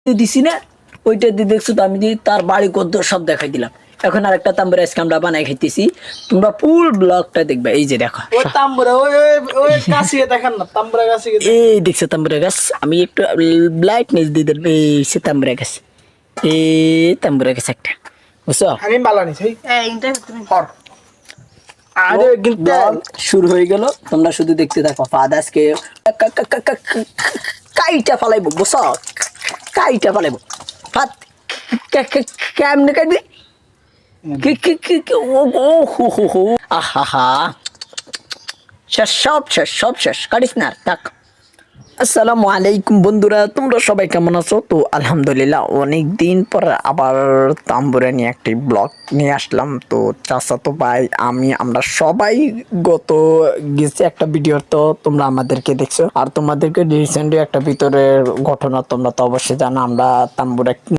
দিছি না ওইটা দিয়ে দেখছো তো আমি তার বাড়ি কত সব দেখাই দিলাম। এখন আরেকটা তাম্বুরা আজকে আমরা বানাই খাইতেছি, তোমরা ফুল ব্লগটা দেখবে। এই যে দেখো ওই তাম্বুরা ওই ওই ওই কাশিয়ে দেখান না, তাম্বুরা কাশিয়ে এই দেখছো তাম্বুরা গাছ, আমি একটু ব্লাইটনেস দিয়ে দেবো। এই সে তাম্বুরা গাছ, এই তাম্বুরা গাছ একটা, বুঝছো? আমি বালানি সেই হর আরে কিন্তু ব্লগ শুরু হয়ে গেল, তোমরা শুধু দেখতে থাকো। ফাদ আজকে কাইটা ফালাইবো, বুঝছো? কাইটা ফালাইবো ফাদ। কেমনে কাটবি? আহা, শেষ, সব শেষ, সব শেষ, কাটিস না থাক। আসসালামু আলাইকুম বন্ধুরা, তোমরা সবাই কেমন আছো? তো আলহামদুলিল্লাহ অনেক দিন পর আবার তাম্বুরা নিয়ে একটি ব্লগ নিয়ে আসলাম। তো চাচাতো ভাই আমরা সবাই গত গেছি একটা ভিডিও, তো তোমরা আমাদেরকে দেখছো। আর তোমাদেরকে রিসেন্টলি একটা ভিতরের ঘটনা তোমরা তো অবশ্যই জানো, আমরা তাম্বুরা